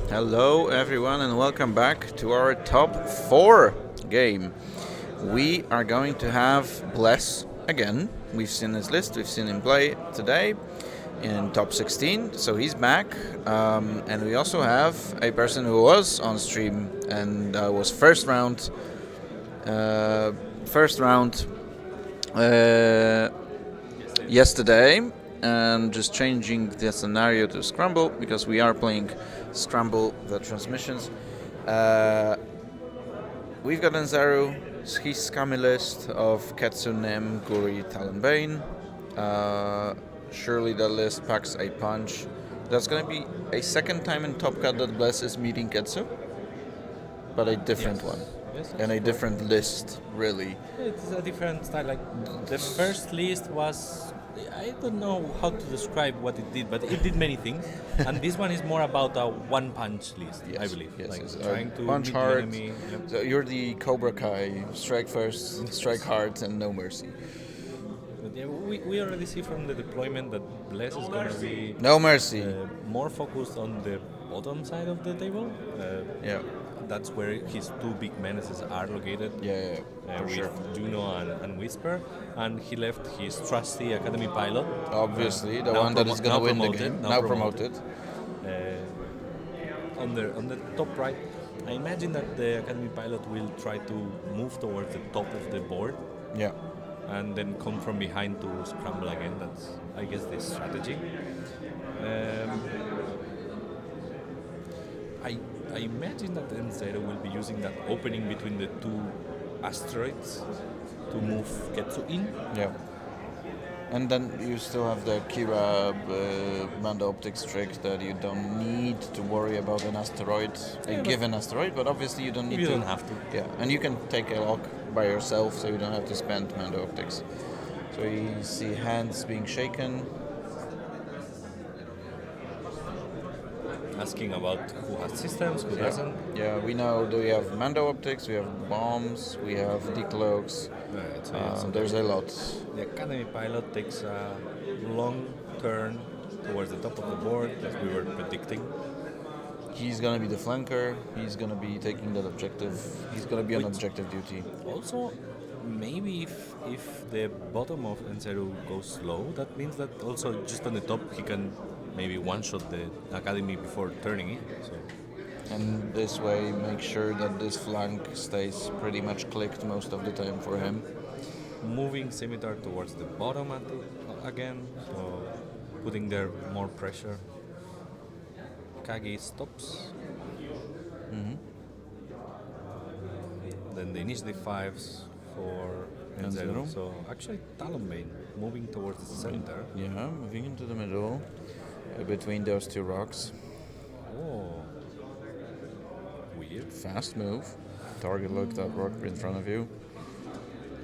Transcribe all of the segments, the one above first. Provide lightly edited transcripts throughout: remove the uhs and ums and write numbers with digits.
Hello everyone and welcome back to our top 4 game. We are going to have Bless again. We've seen his list, we've seen him play today in top 16, so he's back. And we also have a person who was on stream and was first round yesterday, and just changing the scenario to Scramble because we are playing Scramble the transmissions. We've got Enzeru, his scummy list of Ketsu, Nem, Guri, Talonbane. Surely the list packs a punch. That's going to be a second time in Top Cut that Bless is meeting Ketsu, but a different one. Yes, And a different list, really. it's a different style. Like the first list was, I don't know how to describe what it did, but it did many things. And this one is more about a one-punch list, Yes, I believe. yes, like yes. trying to Punch meet hard. the enemy. Yep. So you're the Cobra Kai, strike first, strike hard, and no mercy. But yeah, we already see from the deployment that Bless is going to be No mercy. more focused on the bottom side of the table. Yeah, That's where his two big menaces are located. yeah, for With sure. Juno and Whisper, and he left his trusty Academy pilot. Obviously, the now one that is going to win the promoted, game. now Now promoted. promoted. On the top right, I imagine that the Academy pilot will try to move towards the top of the board Yeah. and then come from behind to scramble again. That's, I guess, the strategy. I imagine that Enzeru will be using that opening between the two asteroids to move Ketsu in. Yeah. And then you still have the Kira Mando Optics trick that you don't need to worry about an asteroid, a given asteroid, but obviously you don't need You to. don't have to. Yeah, and you can take a lock by yourself, so you don't have to spend Mando Optics. So you see hands being shaken. Asking about who has systems, who doesn't. Yeah, we know that we have Mando Optics, we have bombs, we have decloaks. So There's a lot. the Academy pilot takes a long turn towards the top of the board, as we were predicting. He's gonna be the flanker. He's gonna be taking that objective. He's gonna be on Which- objective duty. Also, maybe if the bottom of Enzeru goes low, that means that also just on the top he can maybe one-shot the Academy before turning it. So And this way, make sure that this flank stays pretty much clicked most of the time for him. moving Scimitar towards the bottom again, so putting there more pressure. Kage stops. Then the initiative 5s for Enzeru. Enzeru. So actually Talonbane moving towards the center. Yeah, moving into the middle, between those two rocks. Oh, weird. Fast move. Target lock that rock in front of you.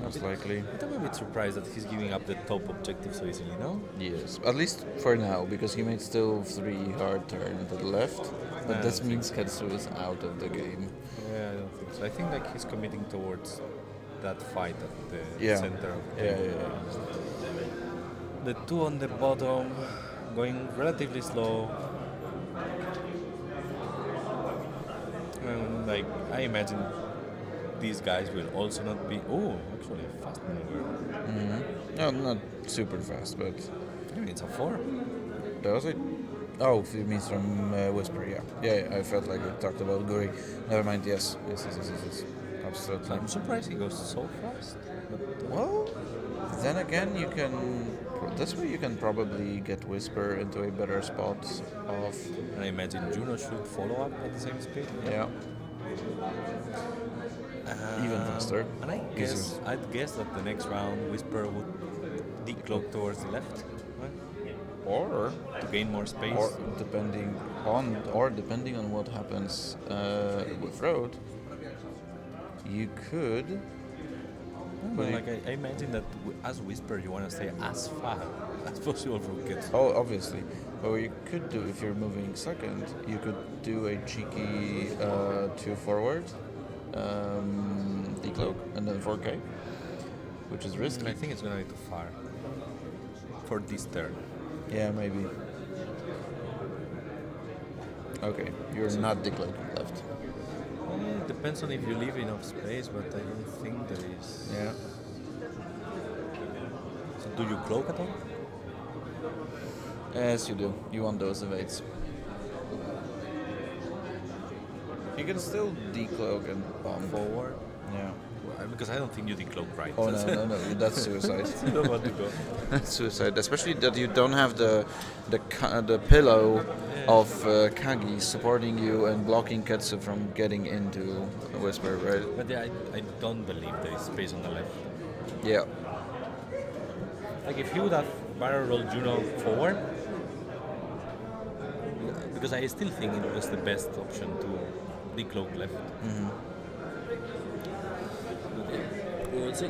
Most likely. But I'm a bit surprised that he's giving up the top objective so easily, no? Yes, at least for now, because he made still 3 hard turn to the left. But I this don't means Ketsu is out of the game. Yeah, I don't think so. I think like he's committing towards that fight at the Yeah. center of the Yeah, table. yeah, The two on the bottom going relatively slow. And like I imagine these guys will also not be actually a fast maneuver. No, not super fast, but I mean, it's a 4. does it? Oh, it means from Whisper, yeah. Yeah, I felt like we talked about Guri. Never mind, yes. Yes. Absolutely. I'm surprised he goes so fast. But, Well, then again, you can... This way you can probably get Whisper into a better spot of... and I imagine Juno should follow up at the same speed. Yeah. Even faster. And I'd guess that the next round Whisper would decloak towards the left, right? Or To gain more space. depending on what happens with Road, you could... But like I imagine that as Whisper you want to stay as far as possible from Ketsu. Oh, obviously. But what you could do, if you're moving second, you could do a cheeky 2 forward, decloak, and then 4K, which is risky. I think it's gonna be too far for this turn. Yeah, maybe. Okay, you're not decloaking left. It depends on if you leave enough space, but I don't think there is. Yeah. So do you cloak at all? Yes, you do. You want those evades. You can still decloak and bomb. Forward? Yeah. Because I don't think you decloak right. Oh no, that's suicide. You don't want to go. That's suicide, especially that you don't have the pillow of Kagi supporting you and blocking Ketsu from getting into Whisper, right? But yeah, I don't believe there is space on the left. Yeah. Like if he would have barrel rolled Juno forward, because I still think it was the best option to decloak left. Mm-hmm. We will see.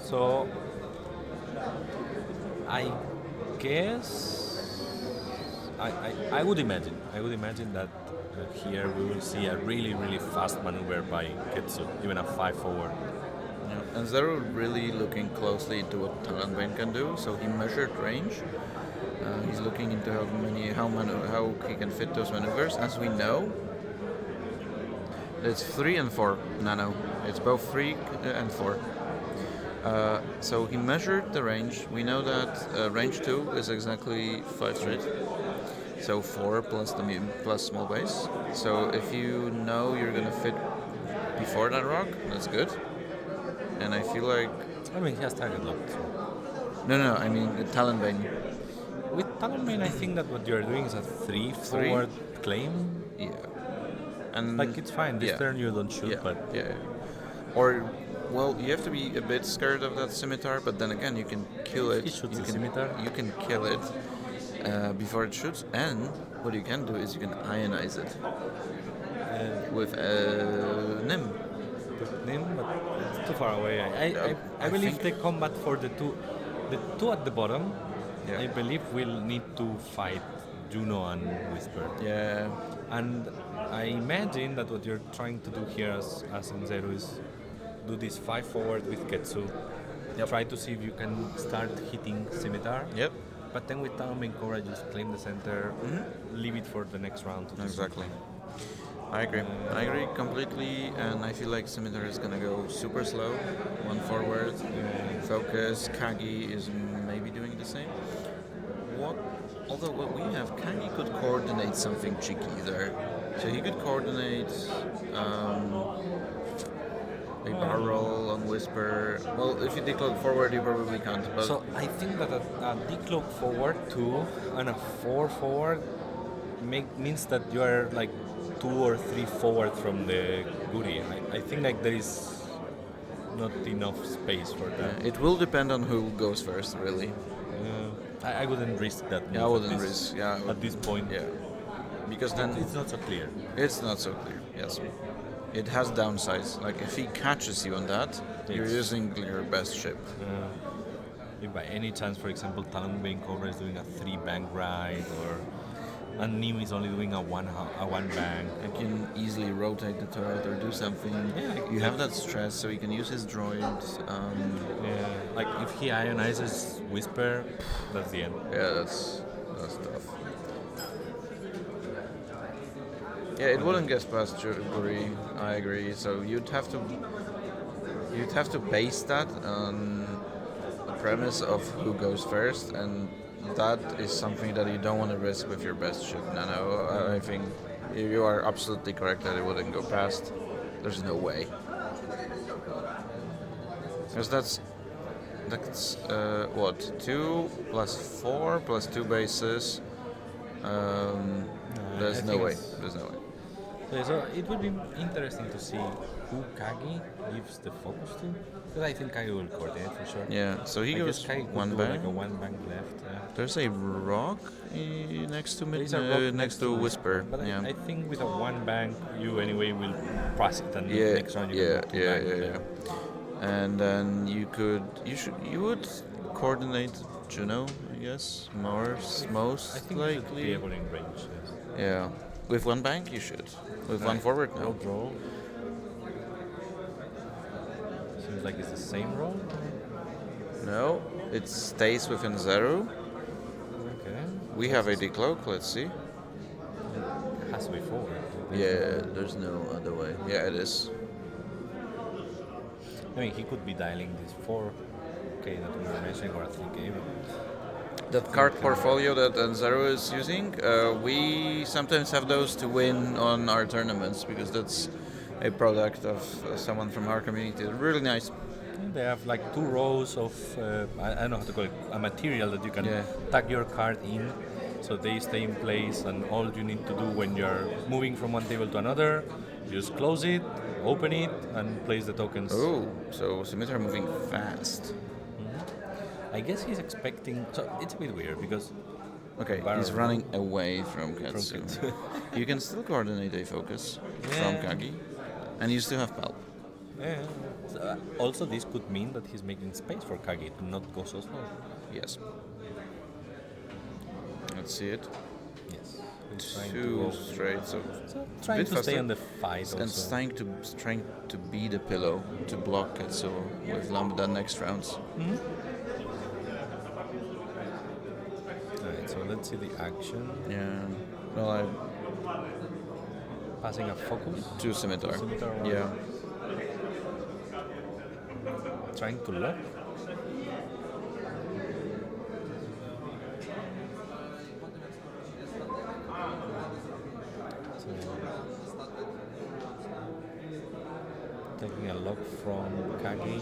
So I guess I would imagine that here we will see a really fast maneuver by Ketsu, even a 5 forward. Yeah. Enzeru really looking closely into what Talonbane can do, so he measured range. He's looking into how he can fit those maneuvers. As we know, it's 3 and 4 nano. It's both 3 and 4. So he measured the range. We know that range 2 is exactly 5 straight. So 4 plus plus small base. So if you know you're gonna fit before that rock, that's good. And I feel like I mean, he has target locked. no, I mean Talonbane. With Talonbane, I think that what you're doing is a 3 forward claim. Yeah. And Like it's fine. This turn you don't shoot, but yeah. Or well, you have to be a bit scared of that scimitar, but then again, you can kill it. He shoots you the can, scimitar. You can kill it before it shoots, and what you can do is you can ionize it with Nim. Nim, but it's too far away. I believe the combat for the two at the bottom, I believe will need to fight Juno and Whisper. Yeah. And I imagine that what you're trying to do here as Enzeru is do this 5 forward with Ketsu. Try to see if you can start hitting Scimitar. Yep. But then with Talonbane Cobra, just claim the center, leave it for the next round. To Exactly. I agree. I agree completely, and I feel like Scimitar is gonna go super slow, 1 forward, focus. Kagi is maybe doing the same. Although what we have, Kagi could coordinate something cheeky there. So he could coordinate a barrel roll on Whisper. Well, if you decloak forward, you probably can't. But So I think that a decloak forward 2 and a 4 forward means that you are like 2 or 3 forward from the Guri. I think like there is not enough space for that. it will depend on who goes first, really. I wouldn't risk that. Yeah, I wouldn't risk. Yeah, at this point. Yeah, because then It's not so clear. it's not so clear. Yes, it has downsides. Like if he catches you on that, you're using your best ship. If by any chance, for example, Talonbane Cobra is doing a 3 bank ride, and Nim is only doing a one bank. You can easily rotate the turret or do something. Yeah, You have that stress, so he can use his droids. Like if he ionizes Whisper, that's the end. Yeah, that's tough. Yeah, it wouldn't get past Guri. I agree. So you'd have to base that on the premise of who goes first, and that is something that you don't want to risk with your best ship. No, I think you are absolutely correct that it wouldn't go past. There's no way. Because that's what, 2 plus 4 plus 2 bases. There's no way. There's no way. Okay, so it would be interesting to see who Kagi gives the focus to. Because I think Kagi will coordinate for sure. Yeah, so he I goes guess Kagi could one do bank. like a 1 bank left. Yeah. There's a rock next to There is a rock next to Whisper. But Yeah. I think with a 1 bank, you anyway will pass it, and Yeah, next round you yeah, can go 2 yeah, bank. yeah. And then you would coordinate Juno, I guess, most I think you should likely. be able in range. Yes. Yeah, with 1 bank you should. With 1 forward, no. Roll. Seems like it's the same roll. No, it stays within Enzeru. Okay. We have a decloak, let's see. Has to be forward. Yeah, there's no other way. Yeah, it is. I mean, he could be dialing this 4K that we were mentioning, or a 3K. That card portfolio that Enzeru is using, we sometimes have those to win on our tournaments because that's a product of someone from our community. They're really nice. They have like 2 rows of, I don't know how to call it, a material that you can tag your card in, so they stay in place, and all you need to do when you're moving from one table to another, you just close it, open it, and place the tokens. Oh, so Sumitra are moving fast. I guess he's expecting, so it's a bit weird because... Okay, he's running away from Katsu. You can still coordinate a focus from Kagi, and you still have Pulp. Yeah. So, also, this could mean that he's making space for Kagi to not go so slow. Yes. Let's see it. Yes. Two straight, so trying to stay on the fight and also. trying to be the pillow to block Katsu with Lambda next rounds. Alright, so let's see the action. Yeah. Well, I Passing a focus. to Scimitar. Scimitar one. Yeah. Trying to lock. So, taking a lock from Kagi.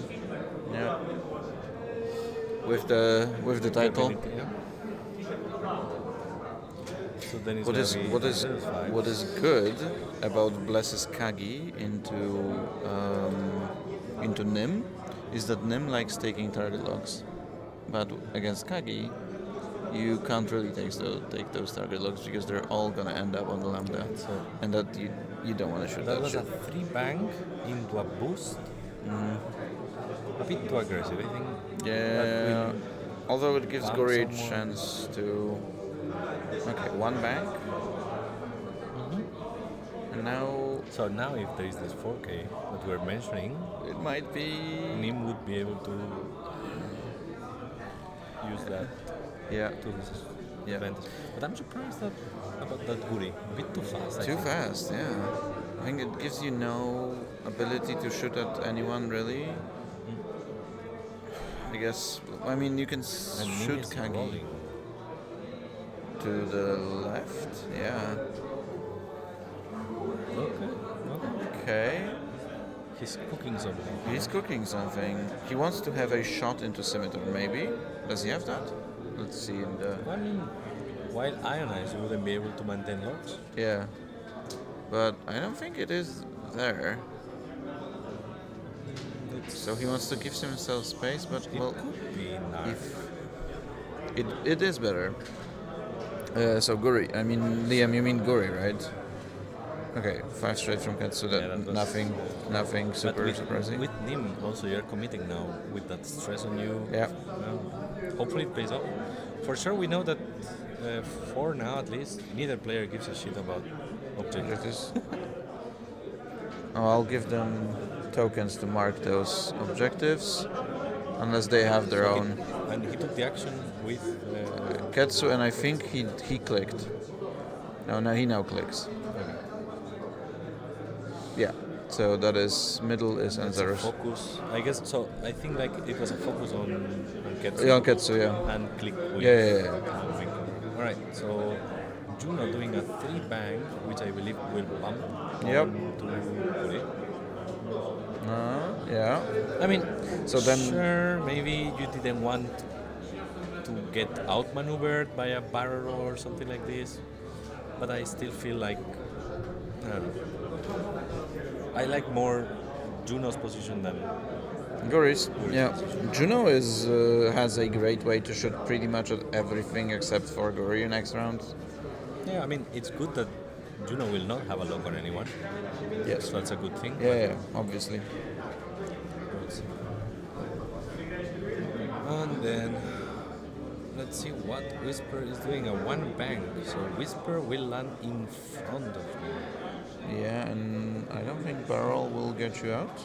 Yeah. With the title. Yeah. So then it's What is good about Bless's Kagi into Nim is that Nim likes taking target locks, but against Kagi you can't really take those target locks because they're all gonna end up on the Lambda, and that you don't want to shoot that. That was shit. a 3 bank into a boost. A bit too aggressive, I think. Yeah. Although it gives Bump Gori a someone. chance to. Okay, 1 bank. And now So now if there is this 4K that we're mentioning, it might be. Nim would be able to use that Yeah. to his Yeah. advantage. But I'm surprised about that Guri. A bit too fast. I Too think. fast, yeah. I think it gives you no ability to shoot at anyone really. I guess. I mean, you can And Nim shoot is Kagi rolling. to the left. Yeah. Okay. Okay. He's cooking something. He's cooking something. He wants to have a shot into Scimitar, maybe. Does he have that? Let's see in the. I mean, while ionized, you wouldn't be able to maintain locks. Yeah. But I don't think it is there. So he wants to give himself space, but It well, could be Narf. if it is better. So Guri, I mean Liam, you mean Guri, right? Okay, 5 straight from Katsu. That that was- nothing But super with, surprising. with Nim, also you're committing now with that stress on you. Yeah. Hopefully it pays off. For sure, we know that for now at least, neither player gives a shit about objectives. I'll give them tokens to mark those objectives, unless they have their own. And he took the action with. Ketsu, and I think he clicked. No, he now clicks. Yeah. So that is middle is It's a Enzeru's. focus. I guess so. I think like it was a focus on Ketsu. Yeah, Ketsu, yeah. And click with. Yeah. All right. So Juno doing a 3 bang, which I believe will bump. Yep. To Kure. Yeah. I mean, So then- sure, maybe you didn't want to get outmaneuvered by a barrel roll or something like this, but I still feel like I don't know. I like more Juno's position than Gori's. Yeah. Juno has a great way to shoot pretty much at everything except for Gori next round. yeah. I mean, it's good that Juno will not have a lock on anyone, Yes. so that's a good thing. Yeah, obviously. And then let's see what Whisper is doing. A 1 bang, so Whisper will land in front of me. Yeah, and I don't think barrel will get you out.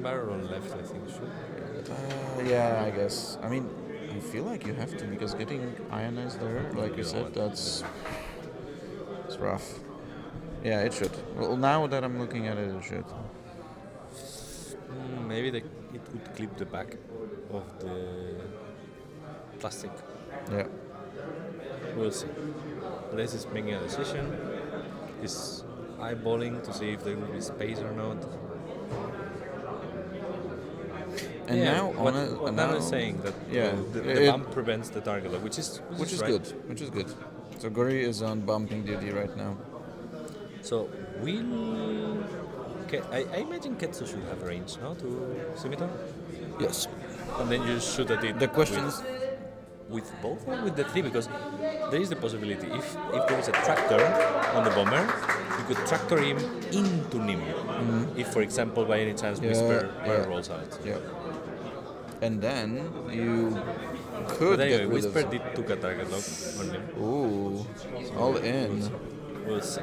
Barrel on left, I think should. Yeah, I guess. I mean, I feel like you have to, because getting ionized there, like you said, it's rough. Yeah, it should. Well, now that I'm looking at it, it should. Maybe it would clip the back of the plastic. Yeah. We'll see. Les is making a decision. He's eyeballing to see if there will be space or not. And now, what now I'm saying that the bump prevents the target lock, which is right. good. Which is good. So Gori is on bumping duty right now. So I imagine Ketsu should have range, no, to scimitar? Yes. And then you shoot at it. The question is, with both or with the three, because there is the possibility if there is a tractor on the bomber, you could tractor him into Nim. If, for example, by any chance Whisper rolls out. So. Yeah. And then you could But anyway, get rid Whisper of... did took a target lock on him. Ooh, all in. We'll see.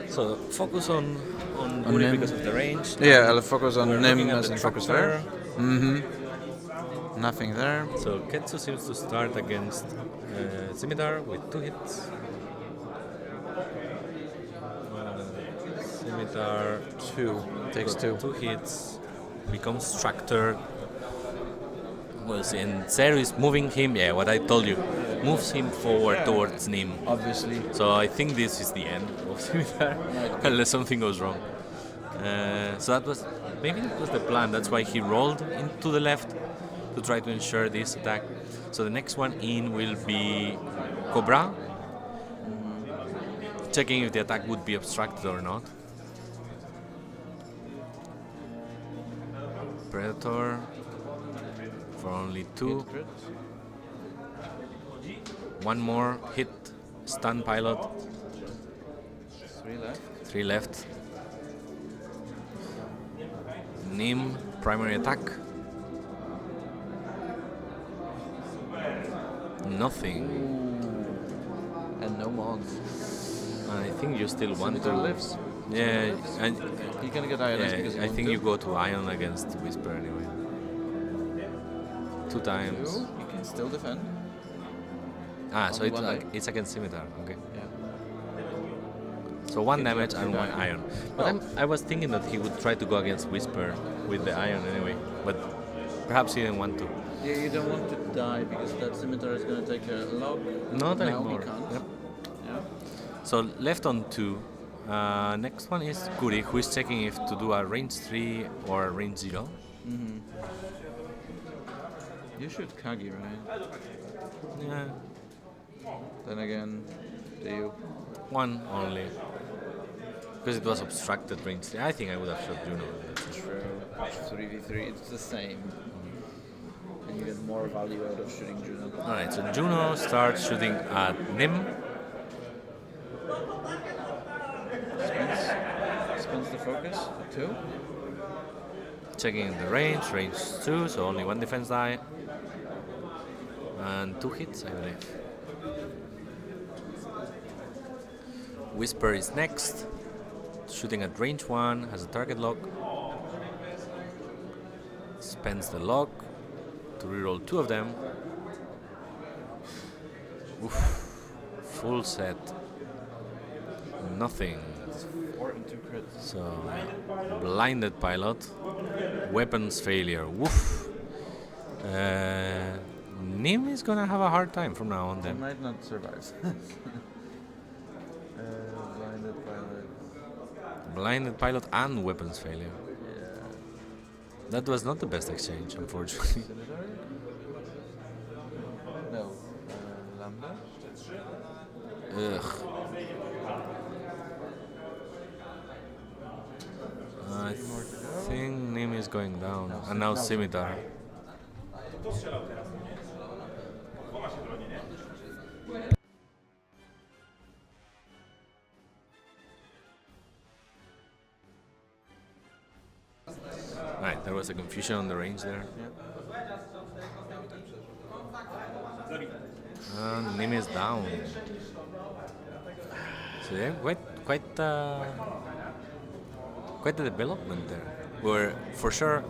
So focus on Guri Nim. because of the range. Yeah, I'll focus on We're Nim looking at as the in focus tractor. there. Nothing there. So Ketsu seems to start against Scimitar with 2 hits. Scimitar 2. Takes 2. 2 hits. Becomes tractor. We'll see. And Enzeru is moving him. Yeah, what I told you. Moves him forward towards Nim. Obviously. So I think this is the end of Scimitar, unless something goes wrong. So that was the plan. That's why he rolled into the left to try to ensure this attack. So the next one in will be Cobra, checking if the attack would be obstructed or not. Predator for only 2. One more hit. Stun pilot. 3 left. 3 left. Nim, primary attack. Nothing. And no mods. I think you still want to. Scimitar lives. Yeah, and You can get ionized because I think you go to Ion against Whisper anyway. 2 times. You can still defend. So Only one die. it's against Scimitar. Okay. Yeah. So 1 Okay, damage two and 1 die. Ion. But I was thinking that he would try to go against Whisper with the Ion anyway. But perhaps he didn't want to. Yeah, you don't want to die because that scimitar is going to take a log. Not Now anymore. he can't. Yep. Yeah. So left on 2. Next one is Guri, who is checking if to do a range 3 or a range 0. You should Kagi, right? Yeah, Then again, do you? 1 only. Because it was obstructed range 3. I think I would have shot Juno. True. 3v3, it's the same. And you get more value out of shooting Juno. Alright, so Juno starts shooting at Nim. Spins the focus to 2. Checking the range 2, so only 1 defense die. And 2 hits, I believe. Whisper is next. Shooting at range 1, has a target lock. Spends the lock to reroll 2 of them. Oof. Full set. Nothing. 4 and 2 crits. So, blinded pilot. Weapons failure. Woof. Nim is gonna have a hard time from now on He then. might not survive. Blinded pilot. Blinded pilot and weapons failure. Yeah. That was not the best exchange, unfortunately. Scimitar? No. Lambda? Ugh. I think Nim is going down. And now Scimitar. Right, there was a confusion on the range there. And Nim is down. So yeah, quite the development there. We're for sure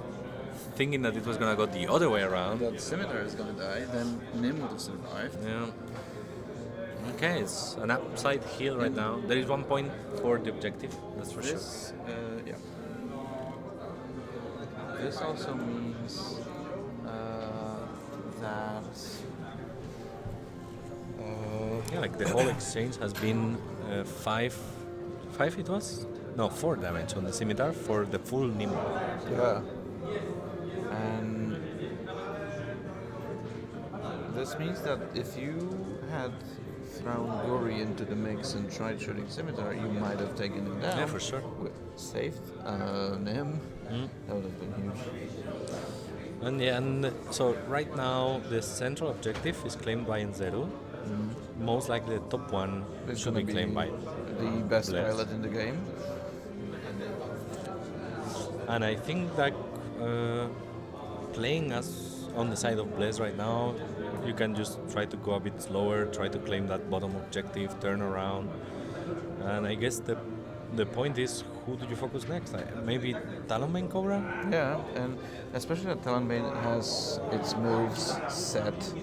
thinking that it was gonna go the other way around. That Scimitar is gonna die, then Nim would have survived. Yeah. Okay, it's an upside hill right now. There is 1 point for the objective, that's for sure. Yeah. This also means that. Yeah, like the whole exchange has been 5 it was? No, 4 damage on the scimitar for the full Nim. Yeah. And this means that if you had thrown Gori into the mix and tried shooting Scimitar, you might have taken him down. Yeah, for sure. Saved Nim. That would have been huge. And so right now the central objective is claimed by Enzeru. Most likely the top one It's should gonna be claimed by the best Bless. pilot in the game. And I think that playing as on the side of Bless right now, you can just try to go a bit slower, try to claim that bottom objective, turn around. And I guess the point is, who do you focus next? Maybe Talonbane Cobra? Yeah, and especially that Talonbane has its moves set.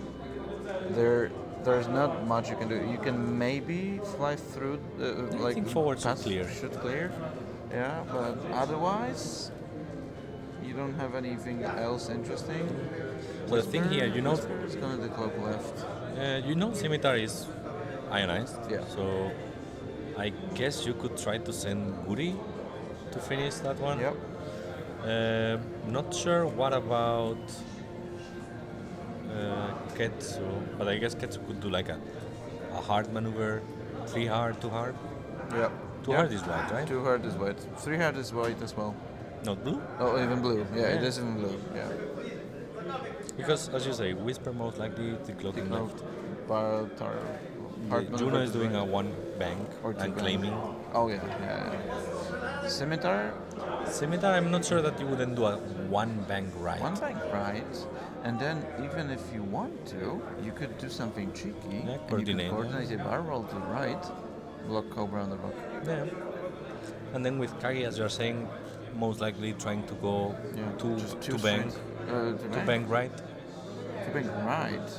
There's not much you can do. You can maybe fly through, I think forward should clear. Should clear. Yeah, but otherwise, you don't have anything else interesting. So the thing here, you know, it's gonna decloak left. you know, Scimitar is ionized. Yeah. So I guess you could try to send Guri to finish that one. Yep. Not sure what about Ketsu, but I guess Ketsu could do like a hard maneuver, 3 hard, 2 hard. Yep. 2 hard is white, right? 2 hard is white. 3 hard is white as well. Not blue? Oh, even blue. Yeah, it Yeah. is even blue. Yeah. Because, as you say, Whisper most likely the cloaking left. Juno is doing a 1 bank Or 2 and bank. claiming. Oh yeah. Scimitar, Scimitar, I'm not sure that you wouldn't do a 1 bank right. 1 bank right, and then even if you want to, you could do something cheeky. Yeah, and you coordinate. could coordinate a bar roll to right, block Cobra on the rock. Yeah. And then with Kagi, as you're saying, most likely trying to go Just to bank, to bank right. To bank right.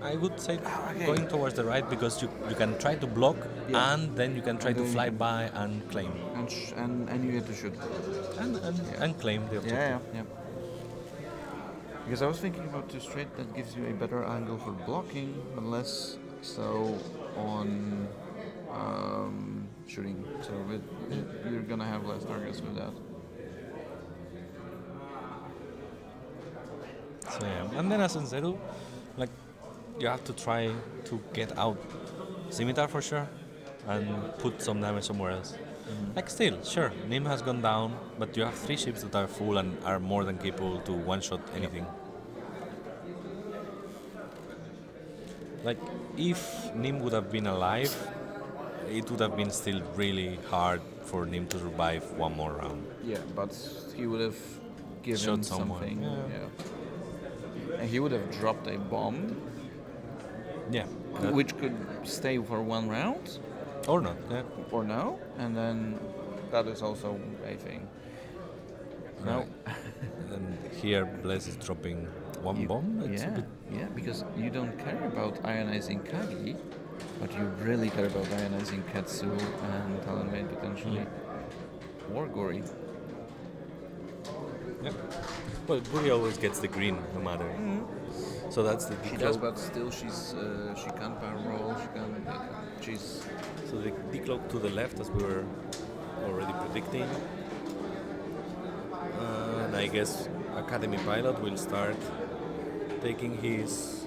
I would say okay. going towards the right because you can try to block Yeah. and then you can try And to then fly you by and claim. And you get to shoot. And claim the objective. Yeah. Because I was thinking about 2 straight that gives you a better angle for blocking, but less so on shooting. So you're gonna have less targets with that. So yeah. And then as Enzeru, like you have to try to get out Scimitar for sure and put some damage somewhere else. Like still, sure, Nim has gone down, but you have 3 ships that are full and are more than capable to one-shot anything. Like, if Nim would have been alive, it would have been still really hard for Nim to survive 1 more round. Yeah, but he would have given Shot someone. something. Yeah. And he would have dropped a bomb, Yeah. which could stay for 1 round, Or not, yeah. or no, and then that is also a thing. No. And here Bless is dropping 1 bomb. It's a bit because you don't care about ionizing Kagi, but you really care about ionizing Ketsu and Talonbane potentially, or Gori. Yep. Well, Guri always gets the green, no matter. So that's the She does, but still she can't power roll. She's So the decloak to the left, as we were already predicting. And I guess Academy Pilot will start taking his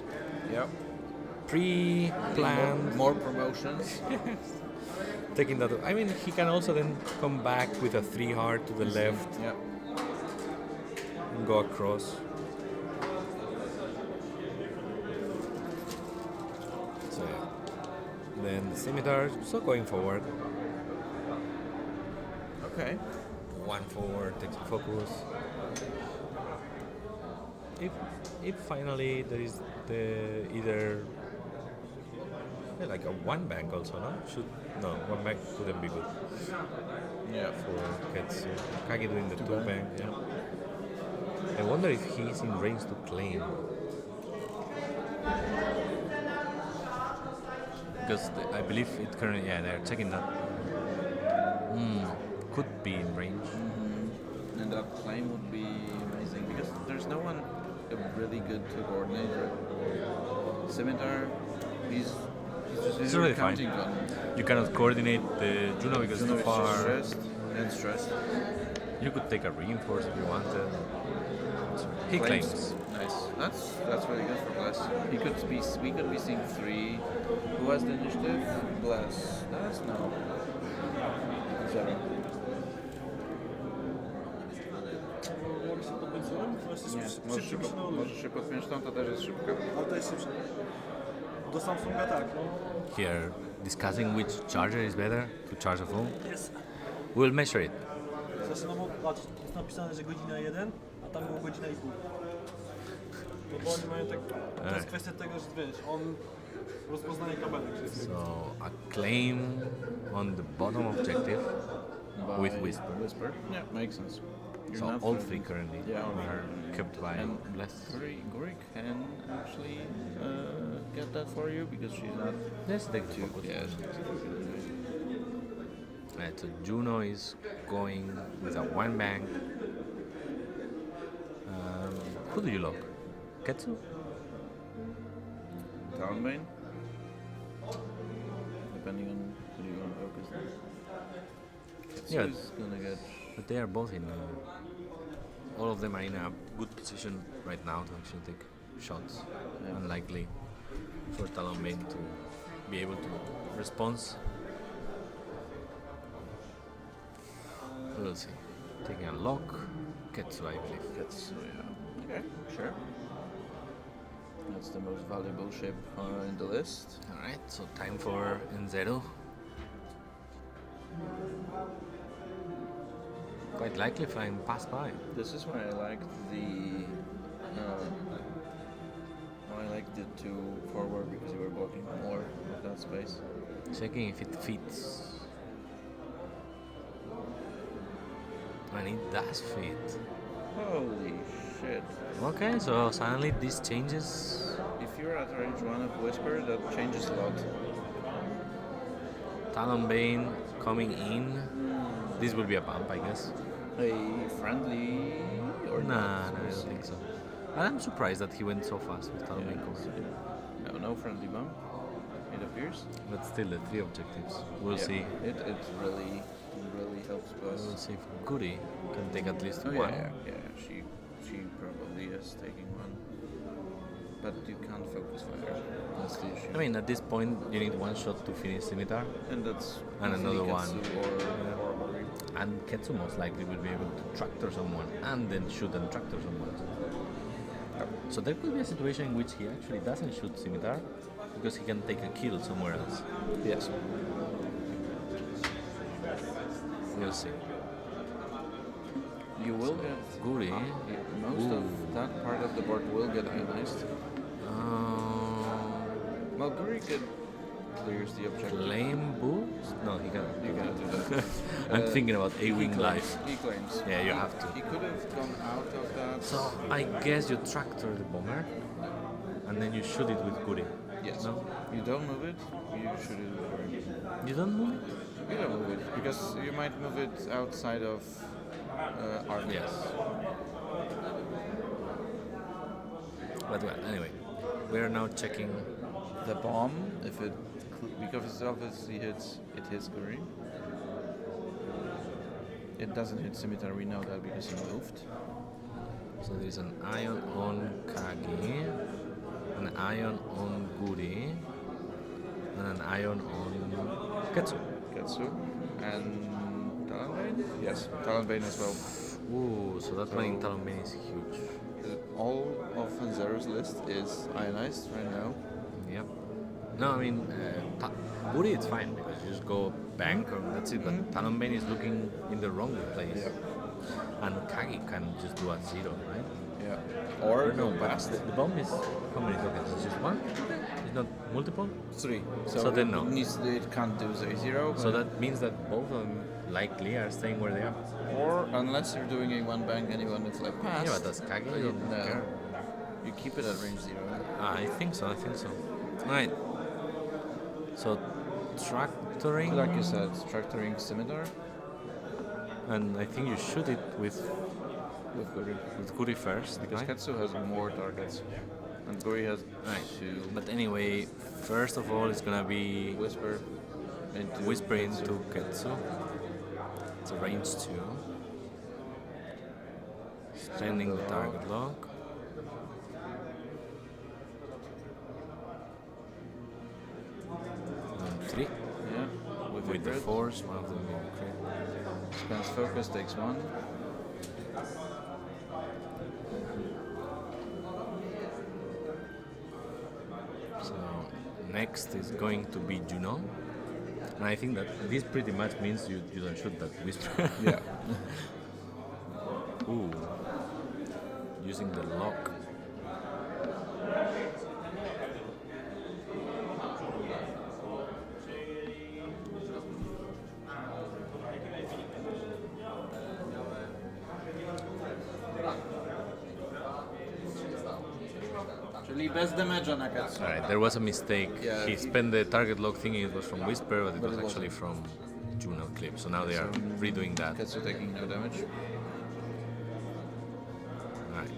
pre-planned more promotions. taking that. I mean, he can also then come back with a 3 hard to the left Yeah. and go across. So yeah. Then the Scimitar, so going forward. Okay. 1 forward, takes a focus. If finally there is the either like a 1 bank also, no? 1 bank couldn't be good Yeah. for Ketsu. Kagi doing the 2 bank, yeah. I wonder if he's in range to claim. Because I believe it currently, they're checking that. Could be in range. And that claim would be amazing because there's no one really good to coordinate. Right? Scimitar, he's It's really fine. counting on. You cannot coordinate the Juno because it's too far. Stressed and stressed. You could take a reinforce if you wanted. He claims. Nice. That's really good for Bless. We could be seeing 3. Who has the initiative? Bless. That's no. Zero. Nie, możesz się podpiąć tam, to też jest szybko. Ale to jest szybsze. Do Samsunga tak, no. Here, discussing which charger is better to charge a phone. Jest. We'll measure it. Zresztą, no patrz, jest napisane, że godzina 1, a tam było godzina i pół. No bo oni mają tak, to jest kwestia tego, że wiesz, on rozpoznaje kabelek. So, a claim on the bottom objective with Whisper. Whisper. Yeah, makes sense. You're So not all threatening. 3 currently Yeah, are kept by and Bless. Guri can actually get that for you because she's not Let's take the too. focus. Yeah. Right, so Juno is going with a 1 bank. Who do you lock? Ketsu? Talonbane. Depending on who you want to focus on. Yeah. Ketsu's gonna get. But they are both in. All of them are in a good position right now to actually take shots. Yeah. Unlikely for Talonbane to be able to respond. We'll see. Taking a lock. Ketsu, I believe. Ketsu, yeah. Okay, sure. That's the most valuable ship in the list. Alright, so time for Enzeru. Quite likely flying past by. This is why I like the. Why I like the 2 forward because you were blocking more of that space. Checking if it fits. And it does fit. Holy shit! Okay, so suddenly this changes. If you're at range 1 of Whisper, that changes a lot. Talonbane coming in. This will be a bump, I guess. A friendly or Nah, not? no, I don't think so. And I'm surprised that he went so fast with Talonbane coming. No friendly bump. It appears. But still, the 3 objectives. We'll see. It really helps us. We'll see if Goody can take at least Oh, one. yeah. She probably is taking 1. But you can't focus fire. That's the issue. I mean, at this point, you need 1 shot to finish Scimitar. And that's And another easily one. Ketsu or Mori. And Ketsu most likely will be able to tractor someone and then shoot and tractor someone. So there could be a situation in which he actually doesn't shoot Scimitar because he can take a kill somewhere else. Yes. We'll see. You will get Guri. most of that part of the board will get ionized. Well, Guri clears the objective. Claim boost? No, he can't. You cannot do that. I'm thinking about He A-Wing claims- life. He claims. Yeah, you have to. He could have gone out of that. So I guess you tractor the bomber and then you shoot it with Guri. Yes. No? You don't move it. You should it with Guri. You don't move it? You don't move it because you might move it outside of arc. Yes. But well, anyway, we are now checking. The bomb, if it because it obviously hits Guri. It doesn't hit Scimitar. We know that because he moved. So there's an ion on Kagi, an ion on Guri, and an ion on Ketsu. Ketsu and Talonbane. Yes, Talonbane as well. Ooh, so that one in Talonbane is huge. All of Enzeru's list is ionized right now. Yep. No, I mean, Guri it's fine because you just go bank or that's it. But Talonbane is looking in the wrong place. Yep. And Kagi can just do a 0, right? Yeah. Or No, go but past. the bomb is how many tokens? It's just one? It's not multiple? 3. So then no. It can't do 0. So that means that both of them likely are staying where they are. Or unless you're doing a one bang anyone with like pass. Yeah, but that's Kage. You don't No. care. You keep it at range 0. I think so. Right. So tractoring. Like you said, tractoring scimitar And I think you shoot it with with Guri. Guri first. Because right? Ketsu has more targets. And Guri has Right. 2. But anyway, first of all, it's gonna be Whisper into whisper into Ketsu. It's a range 2. Spending the target lock. And 3. Yeah. With the grid. force, one of them will crit. Spends focus, takes 1. So next is going to be Juno. And I think that this pretty much means you don't shoot that whisper. Yeah. Ooh. Using the lock. Czyli bez damage'a na Ketsu. Alright, there was a mistake. Yeah, he spent the target lock thinking it was from Whisper, but it But was it actually from Juno clip. So now they are redoing that. Ketsu taking no damage. Alright.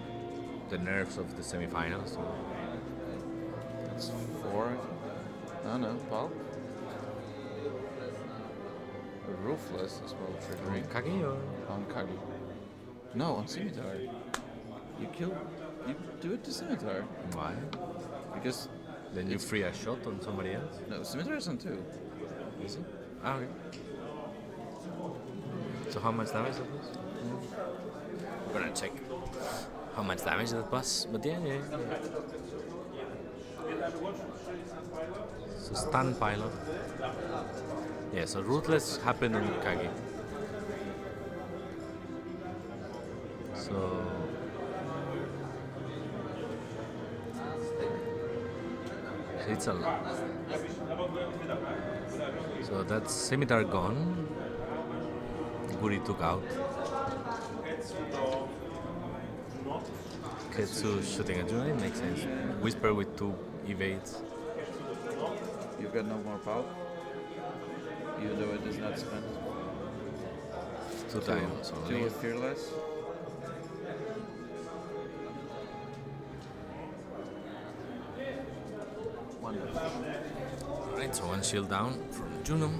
The nerves of the semifinals. That's 4. No, Paul. Ruthless as well, triggering. Kage or? On Kagi. No, on Scimitar. You do it to Scimitar. Why? Because, Then you free a shot on somebody else? no, Scimitar is on 2. Is it? Ah, okay. So how much damage that was? We're gonna check how much damage that was. But yeah. So stun pilot. Yeah, so Ruthless happened on Kage. So it's a lot. So that's Scimitar gone. Guri took out. Ketsu shooting a Juno, makes sense. Whisper with 2 evades. You've got no more power. Even though it is not spent. 2 times 2 only. with Fearless. Alright, so 1 shield down from Juno.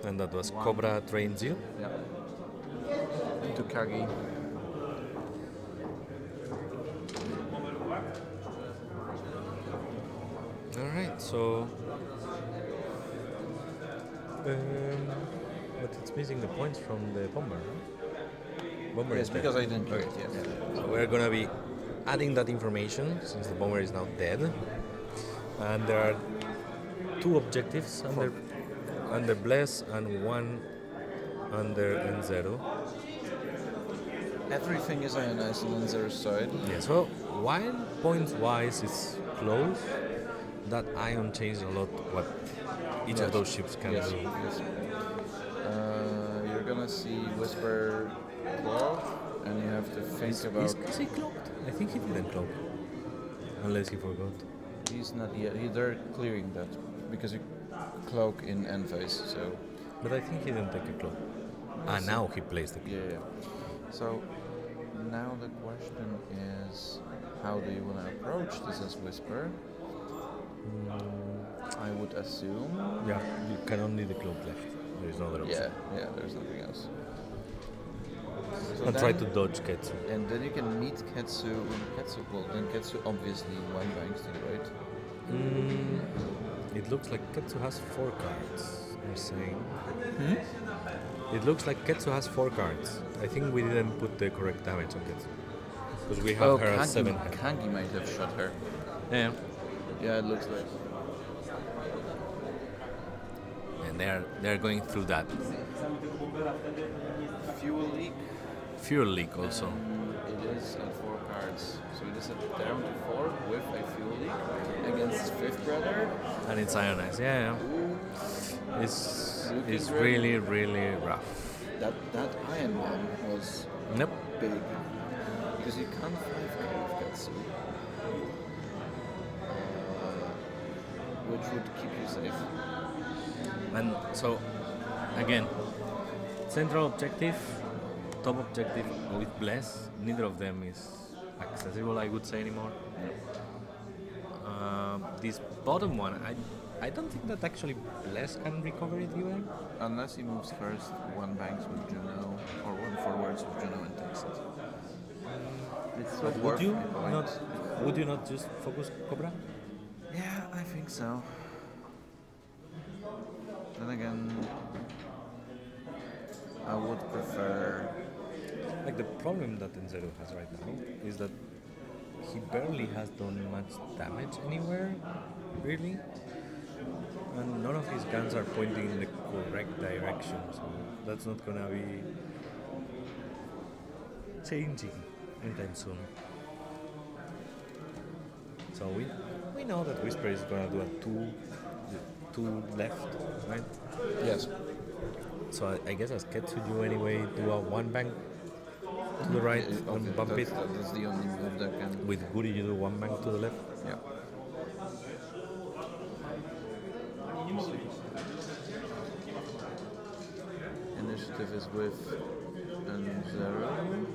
And that was Cobra Train 0. Yeah. To Kagi. Alright, so. But it's missing the points from the bomber. Bomber Yes, is dead. because I didn't do Okay. it, yes. So we're gonna be adding that information since the bomber is now dead. And there are 2 objectives under Bless and 1 under Enzeru. Everything is ionized on Enzeru's side. Yeah, so while points wise it's close, that ion changes a lot what each of those ships can Yes. do. Yes. You're gonna see Whisper cloak, and you have to think about. Is he cloaked? I think he didn't cloak. Unless he forgot. He's not yet. They're clearing that because you cloak in end phase. So But I think he didn't take a cloak. Now he plays the cloak. yeah. So now the question is, how do you want to approach this as Whisper? I would assume. Yeah, you can only the cloak left. There is no other option. Yeah. There's nothing else. So And try then- to dodge Ketsu. And then you can meet Ketsu. Well, then Ketsu obviously one banks to the right. It looks like Ketsu has 4 cards. I'm saying. It looks like Ketsu has 4 cards. I think we didn't put the correct damage on Ketsu. Because we have her at 7. Kagi might have shot her. Yeah. Yeah, it looks like. And they're going through that. Fuel leak. fuel leak also. It is at 4 cards. So it is at down to 4 with a fuel leak against fifth brother. And it's ionized, yeah. It's really, really rough. That iron bomb was Nope. big. Because you can't 5K with Katsu. Which would keep you safe. And so, again, central objective, top objective with Bless, neither of them is accessible, I would say, anymore. This bottom one, I don't think that actually Bless can recover it either. Unless he moves first, 1 banks with Juno, or 1 forwards with Juno and takes it. It's so But worth would you not just focus Cobra? Yeah, I think so. Then again, I would prefer. Like the problem that Enzeru has right now is that he barely has done much damage anywhere, really. And none of his guns are pointing in the correct direction, so that's not gonna be changing anytime soon. So we know that Whisper is gonna do a two left, right? Yes. So I guess as Ketsu you anyway do a 1 bank to the right and bump it. That's the only move that can. With Guri you do 1 bank to the left. Yeah. Initiative is with Enzeru.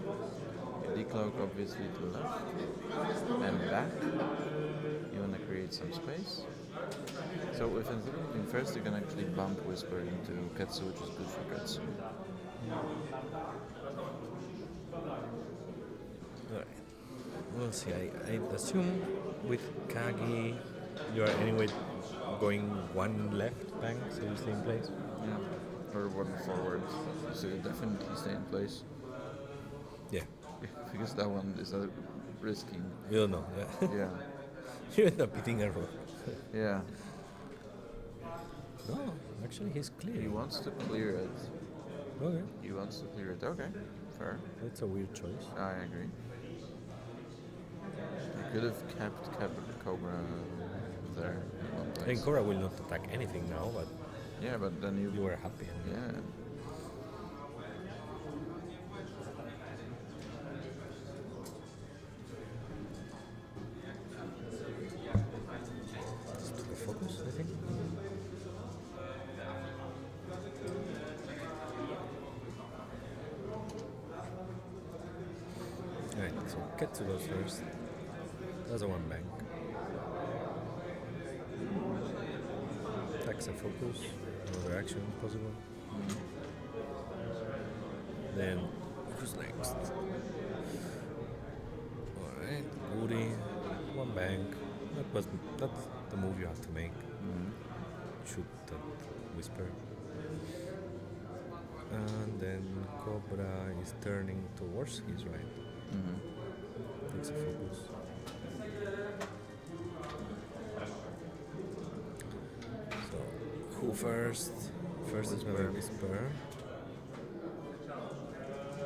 Decloak obviously to left. And back. You want to create some space. So with Enzeru moving first, you can actually bump Whisper into Katsu, which is good for Katsu. Alright. We'll see. I assume with Kagi you are anyway going 1 left bank, so you stay in place. Yeah. Or 1 forward. So you definitely stay in place. Yeah. Because that one is risky. You don't know, yeah. Yeah. You end up hitting a rock. Yeah. No, actually he's clear. He wants to clear it. Okay. He wants to clear it. Okay. Fair. That's a weird choice. I agree. You could have kept Cobra there in one I place. think Cobra will not attack anything now, but Yeah, but then you were happy. Yeah. Just took a focus, I think. Alright, so Ketsu goes first. That's a 1 bank. Attacks a focus, another action possible. Then who's next? Alright, Woody, 1 bank. That's the move you have to make. Shoot that Whisper. And then Cobra is turning towards his right. Takes a focus. So, who first? First is gonna be Whisper.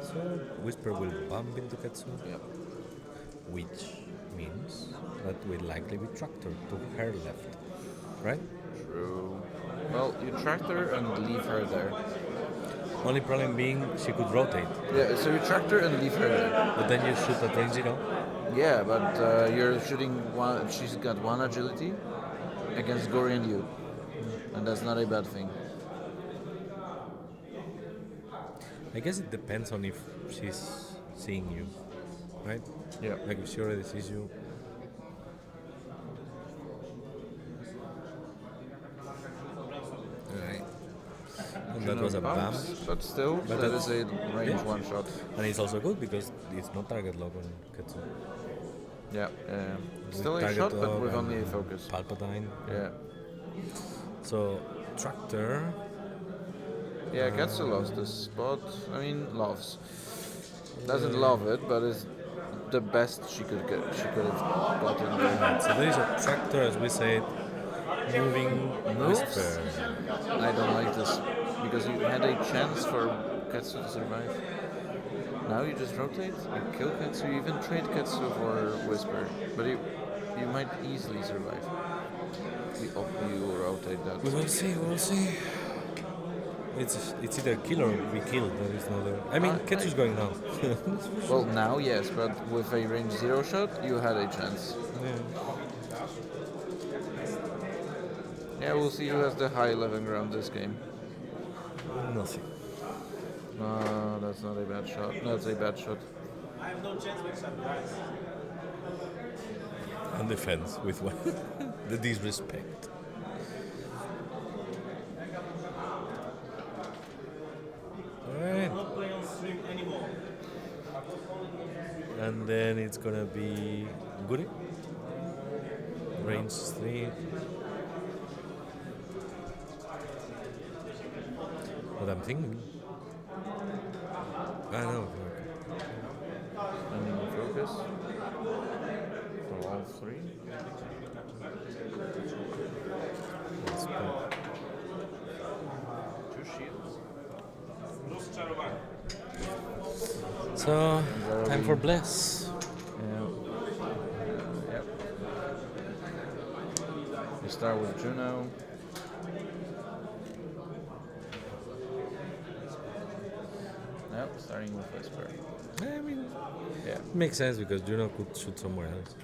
So, Whisper will bump into Katsu. Yep. Which means that will likely be Tractor to her left. Right? True. Well, you tractor and leave her there. Only problem being she could rotate. Yeah, so you tractor and leave her there. But then you shoot at range 0. Yeah, but you're shooting one. She's got 1 agility against Gory and you, and that's not a bad thing. I guess it depends on if she's seeing you, right? Yeah. Like if she already sees you. Right. And that was a bump. But still, But that that's- is a range yeah. 1 shot. And it's also good because it's no target lock on Ketsu. Yeah. With Still a target shot, but lock with and only a focus. Palpatine. Yeah. So, Tractor. Yeah, Katsu loves this spot. I mean, loves. Doesn't love it, but it's the best she could get. She could have gotten there. Right, so there is a Tractor, as we said, moving Moves? Whisper. I don't like this because you had a chance for Katsu to survive. Now you just rotate, you kill Ketsu, you even trade Ketsu for Whisper, but you might easily survive. You rotate that. We'll see. It's either kill or be killed. There is no other. I mean, Ketsu's going now. Well, now yes, but with a range 0 shot, you had a chance. Yeah. Yeah, we'll see who has the high living ground this game. Nothing. No, that's not a bad shot. That's a bad shot. I have no chance with some guys. And defense with what? The disrespect. Alright. I'm not playing on stream anymore. And then it's gonna be Guri. Range 3. What I'm thinking. I know. Ending focus for all three. Let's put Two shields. So, time for Bless. Yeah. Yep. We start with Juno. Yep, starting with Whisper. I mean, Yeah. makes sense because Juno could shoot somewhere else.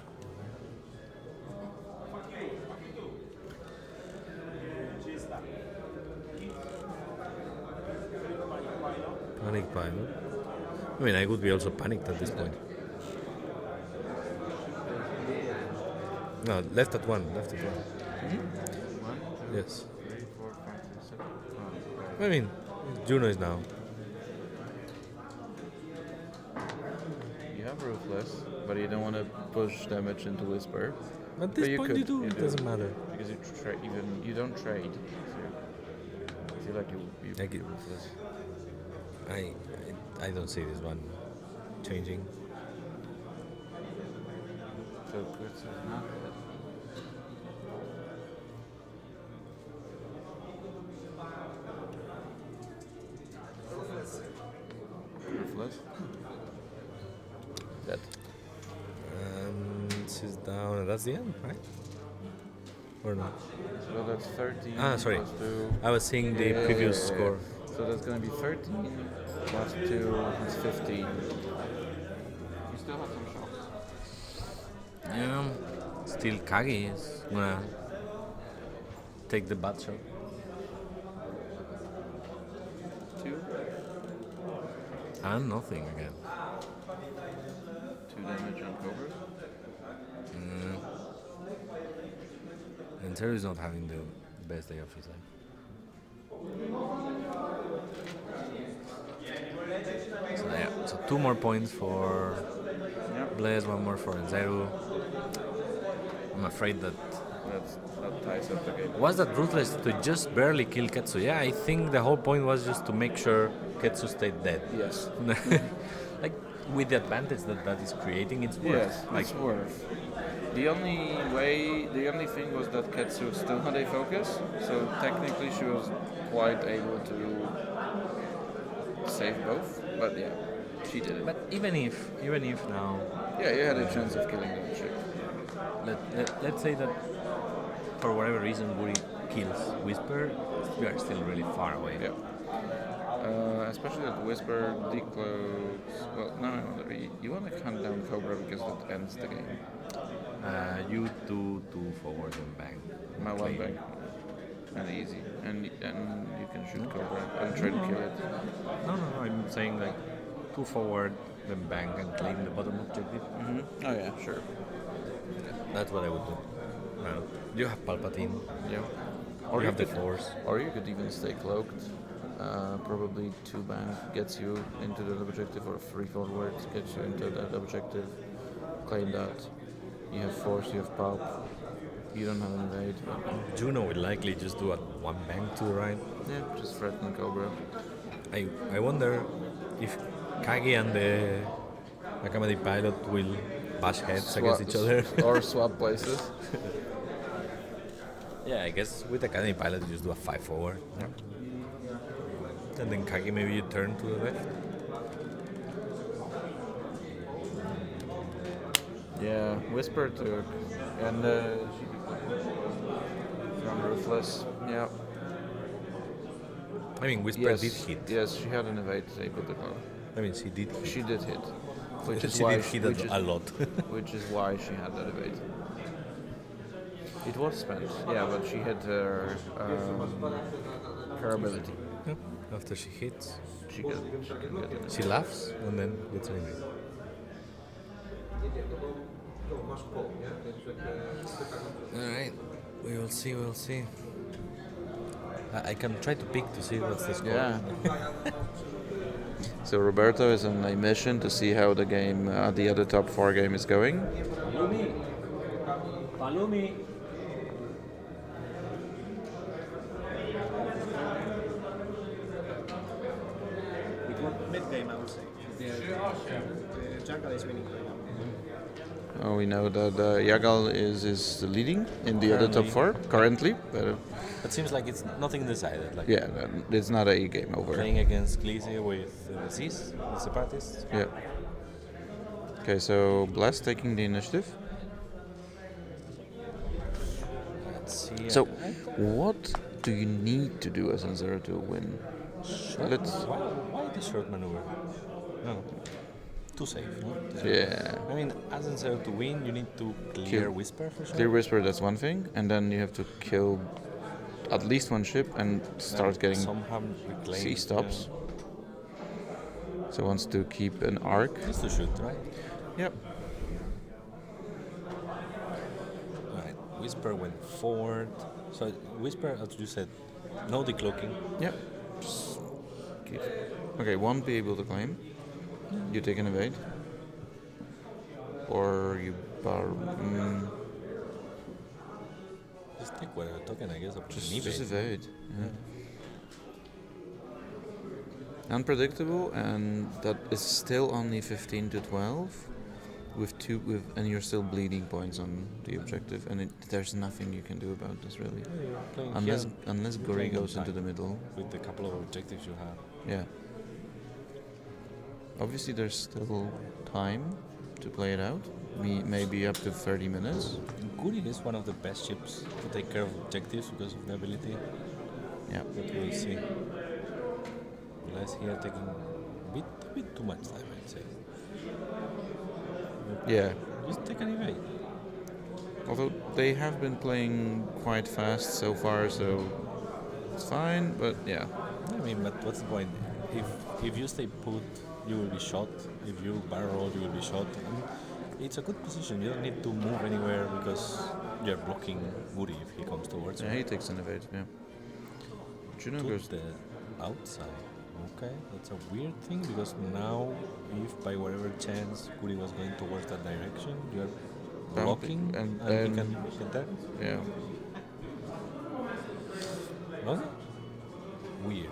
Panic pilot. I mean, I would be also panicked at this point. No, left at one. Left at one. 1, 2, Yes. 3, 4, 5, 6, 7. I mean, Juno is now. You have Ruthless, but you don't want to push damage into Whisper. At this But point, could, you do. It do. doesn't matter. Because you don't trade. So I feel like you I get- Ruthless. I don't see this one changing. So Kurtz is not dead. Ruthless. Dead. She's down, and that's the end, right? Or not? So that's 13 Sorry. plus 2. I was seeing the Yeah, previous yeah, yeah. score. So that's going to be 13 plus 2 is 15. You still have some shots. Yeah, still Kagi is gonna take the bad shot. 2. And nothing again. 2 damage on Cobra. Enzeru is not having the best day of his life. So yeah, so 2 more points for Yep. Blaze, 1 more for Enzeru. I'm afraid that That ties up the game. was that ruthless to just barely kill Ketsu. Yeah, I think the whole point was just to make sure Ketsu stayed dead. Yes. Like with the advantage that is creating, it's worth. Yes, Like it's worth. The only thing was that Ketsu still had a focus, so technically she was quite able to save both. But yeah, she did it. but even if now, Yeah, you had a chance of killing the chick. let's say that for whatever reason Guri kills Whisper, we are still really far away. Yeah. Especially that Whisper decloaks. Well, no. You want to hunt down Cobra because that ends the game. You do 2 forward and bang. My one Claim. bank. And easy. And you can shoot Cobra and try to kill it. No, I'm saying like 2 forward, then bang and claim the bottom objective. Mm-hmm. Oh yeah, sure. That's what I would do. You have Palpatine. Yeah. Or you have the could- Force. Or you could even stay cloaked. Probably 2 bang gets you into that objective, or 3 forward gets you into that objective. Claim that. You have Force, you have Pulp. You don't have an evade. But Juno will likely just do a 1 bang 2, right? yeah, just threaten Cobra. I wonder if Kagi and the Akamadi pilot will bash heads against each other. Or swap places. Yeah, I guess with the Academy pilot you just do a 5 forward. And then Kagi maybe you turn to the left. Yeah, Whisper took. And she from Ruthless. Yeah. I mean, Whisper Yes. did hit. Yes, she had an evade able to go. I mean, she did hit. She did hit. Which is She why did hit which is, a lot. which is why she had that evade. It was spent, yeah, but she had her ability. Yeah. After she hits, She can get it. she laughs and then gets an evade. Alright, we will see, we'll see. I can try to pick to see what's the score. Yeah. So Roberto is on a mission to see how the game, the other top 4 game is going. Follow me. Follow me. It went mid-game, I would say. The jungle is winning right now. Oh, we know that Yagal is leading in the other top 4 currently, but It seems like it's nothing decided. Like yeah, it's not a game over. playing against Glizzy with Cis, the separatists. Yeah. Okay, so Blast taking the initiative. Let's see. So, what do you need to do as Enzeru to win? Let's. Why the short maneuver? No. Too safe, no? Yeah. I mean, as Enzeru to win, you need to clear Kill. Whisper for sure. Clear Whisper, that's one thing, and then you have to kill at least one ship and start getting somehow reclaim. sea stops. So wants to keep an arc. Just to shoot, right? Yep. Right. Whisper went forward. So Whisper, as you said, no decloaking. Yep. Okay, won't be able to claim. You take an evade. Or you bar. Just take whatever token, I guess. Just evade. Yeah. Unpredictable, and that is still only 15 to 12, and you're still bleeding points on the objective, and there's nothing you can do about this really, unless Gori goes into the middle. With the couple of objectives you have. Yeah. Obviously, there's still time to play it out. Maybe up to 30 minutes. Guri is one of the best ships to take care of objectives because of the ability. Yeah. But we'll see. Less here taking a bit too much time, I'd say. Yeah. Just take an evade. Although they have been playing quite fast so far, so it's fine. But yeah. I mean, but what's the point? If you stay put, you will be shot. If you barrel roll, you will be shot. I mean, it's a good position. You don't need to move anywhere because you're blocking Guri if he comes towards you. Yeah, he takes an evade. Yeah. Juno To goes. the outside. Okay, that's a weird thing because now, if by whatever chance Guri was going towards that direction, you're blocking and he then- can get there. Yeah. Okay. Weird.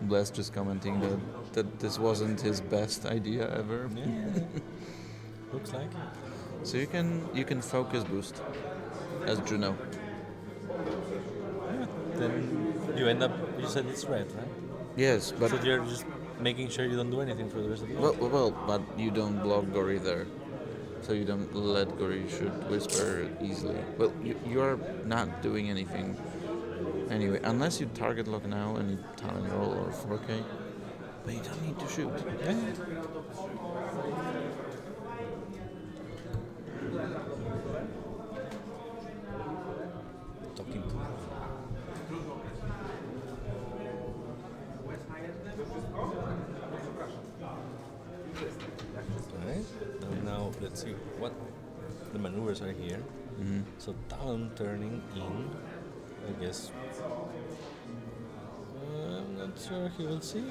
Bless just commenting that this wasn't his best idea ever. Yeah. Looks like it. So you can focus boost as Juno. Yeah. Then you end up. You said it's red, right? Yes, but So you're just making sure you don't do anything for the rest of the game. well, but you don't block Gori there, so you don't let Gori shoot Whisper easily. Well, you're not doing anything anyway, unless you target lock now and you talent roll or 4K. But you don't need to shoot. Yeah. Talking to. Alright, now let's see what the maneuvers are here. Mm-hmm. So Talon turning in, I guess. I'm not sure he will see.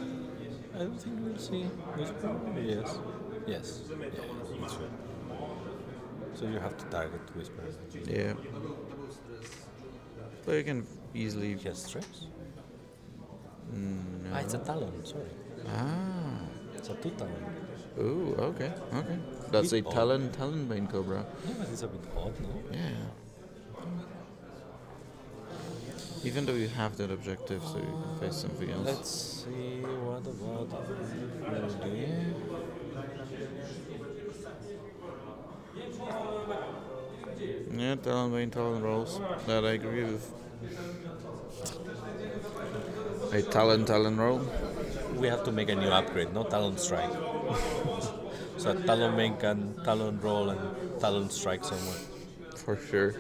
I don't think he will see. Whisper? Yes. Yes. Yeah, he should. So you have to target Whisper. Yeah. But you can easily. He has stress? No. Ah, it's a Talon, sorry. Ah. It's a 2 Talon. Ooh. Okay. Okay. That's a Bit odd. Talon Bane Cobra. Yeah, but it's a bit odd, no? Yeah. Even though you have that objective, so you can face something else. Let's see, what about Rudy? Yeah, talent rolls. That I agree with. A talent roll. We have to make a new upgrade, no talent strike. So talent make and talent roll and talent strike someone. For sure.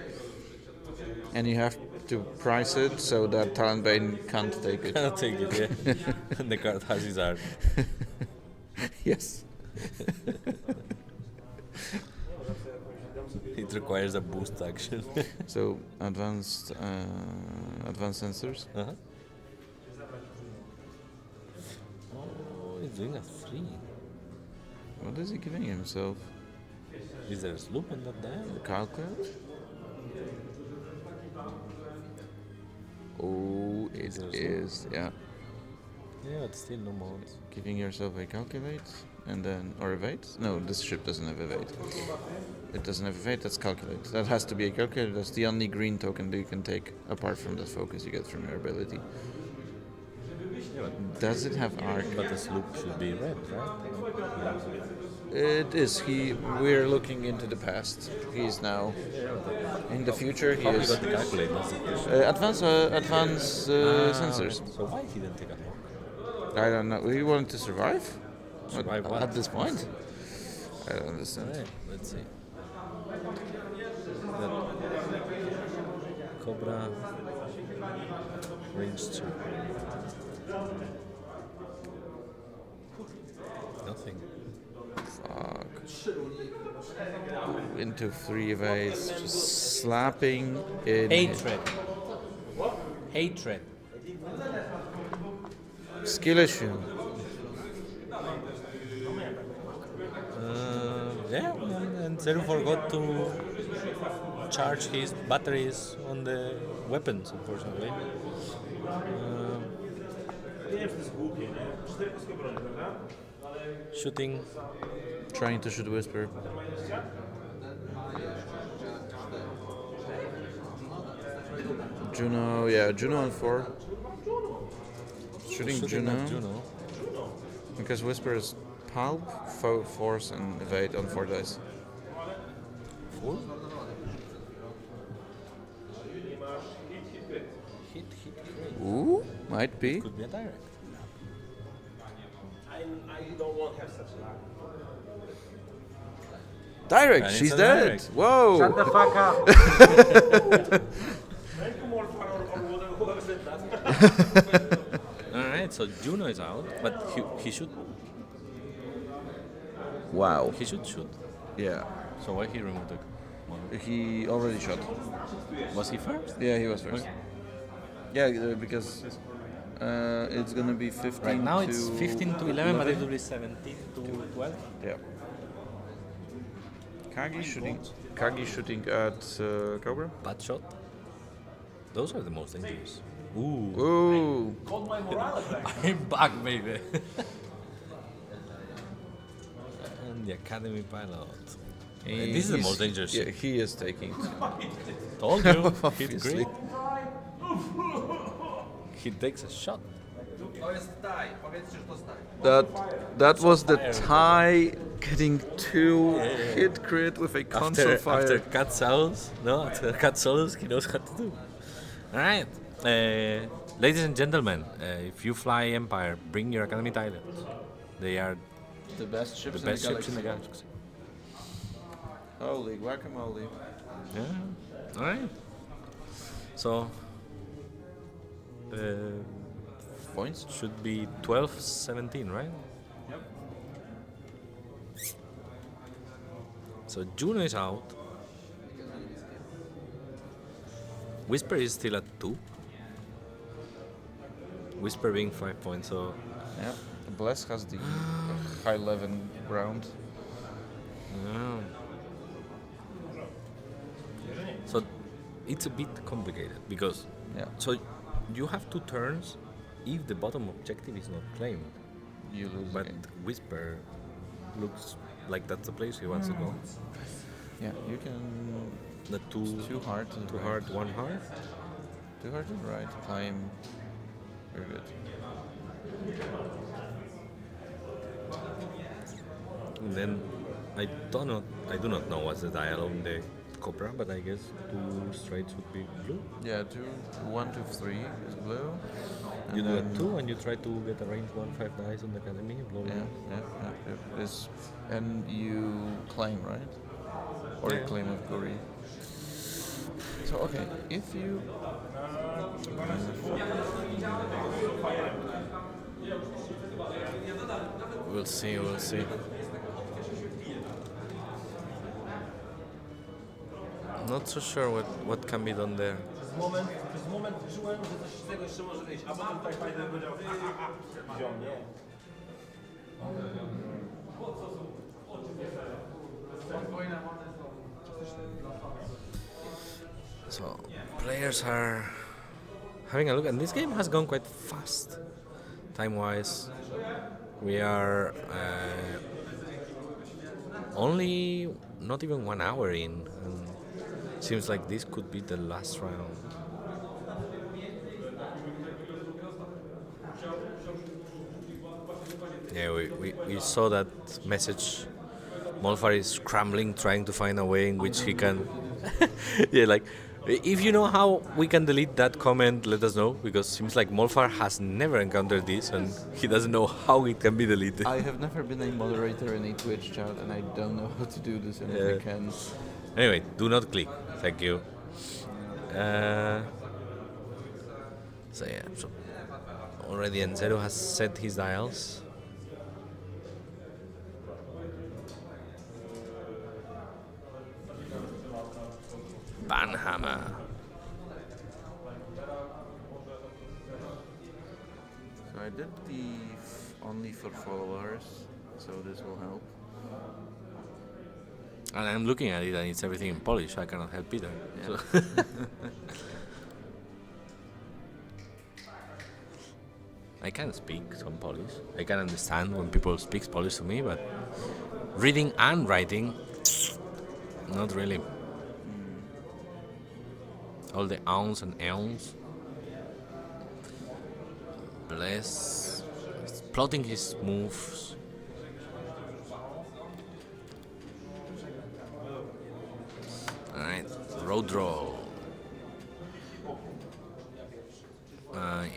And you have to price it so that Talent Bane can't take it. I'll take it, yeah. And the card has his art. Yes. It requires a boost action. So advanced sensors. Uh-huh. Oh, he's doing a 3. What is he giving himself? Is there a sloop on that dial? Calculate? Oh, it is. Yeah. Yeah, but still no modes. Giving yourself a calculate and then or evade? No, this ship doesn't have evade. It doesn't have evade, that's calculate. That has to be a calculate. That's the only green token that you can take apart from the focus you get from your ability. Yeah, but, Does it have arc? but the sloop should be red, right? It is. We're looking into the past. He's now in the future. He Probably is got the calculate, that's the question. advanced sensors. So why he didn't take a hawk? I don't know. We wanted to survive. Survive what? At this point. I don't understand. Alright, let's see. That Cobra range 2. Nothing. Fuck. Into 3 evades, just slapping in. Hatred. Hatred. Skill issue. Yeah, and Enzeru forgot to charge his batteries on the weapons, unfortunately. Shooting. Trying to shoot Whisper. Juno, yeah, Juno on 4. Shooting Juno. at Juno. Because Whisper is Pulp, Force, and Evade on 4 dice. Full? Hit, great. Ooh, might be. Could be a direct. I don't want to have such luck. Direct, And she's it's a dead. direct. Whoa. Shut the fuck up! Thank you more for whoever said that. Alright, so Juno is out, but he should Wow. shoot. Yeah. So why he removed the model? He already shot. Was he first? Yeah, he was first. Okay. Yeah, because it's gonna be 15 Right now to it's 15 to 11, but it will be 17 to 12. Yeah. Kagi shooting at Cobra. Bad shot. Those are the most dangerous. Ooh. Ooh. I'm back, baby. And the Academy pilot. This is the most dangerous. Yeah, he is taking. Told you. Hit Obviously. great. He takes a shot. That was the tie getting 2 hit crit with a console After fire. cut solos, after cut solos, he knows what to do. All right, ladies and gentlemen, if you fly Empire, bring your Academy Thailand. They are The best ships the best ships in the galaxy. Holy guacamole. Yeah. All right. So. Points? Should be 12-17, right? Yep. So Juno is out. Whisper is still at 2. Whisper being 5 points, so Yeah. Bless has the high 11 round. yeah. So it's a bit complicated because Yeah. so you have 2 turns if the bottom objective is not claimed. You lose But again. Whisper looks like that's the place he wants to go. Yeah, you can. The two Too hard. To hard, 1 hard. Too hard to write. Climb. Very good. And then I do not know what's the dial on the Cobra, but I guess 2 straights would be blue. Yeah, 2, 1, 2, 3 is blue. You And do then- a 2 and you try to get a range 1/5 dice on the academy. Blah, blah. Yeah. And you claim, right? Or you Yeah. claim with Guri. So okay, if you we'll see. Not so sure what can be done there. Przez moment czułem, że coś z tego jeszcze może wyjść, a potem tak fajnie powiedział, wziął mnie. So players are having a look, and this game has gone quite fast, time-wise. We are only not even 1 hour in, and seems like this could be the last round. Yeah, we saw that message. Molfar is scrambling, trying to find a way in which he can. Yeah, like, if you know how we can delete that comment, let us know, because seems like Molfar has never encountered this and he doesn't know how it can be deleted. I have never been a moderator in a Twitch chat, and I don't know how to do this, and if Yeah. I can. Anyway, do not click. Thank you. So yeah, so already Enzeru has set his dials. Banhammer. So I did the only for followers, so this will help. And I'm looking at it and it's everything in Polish. I cannot help either. Yeah. So I can speak some Polish. I can understand when people speak Polish to me, but reading and writing, not really. All the ounce and ounce. Bless. He's plotting his moves. Alright, road roll.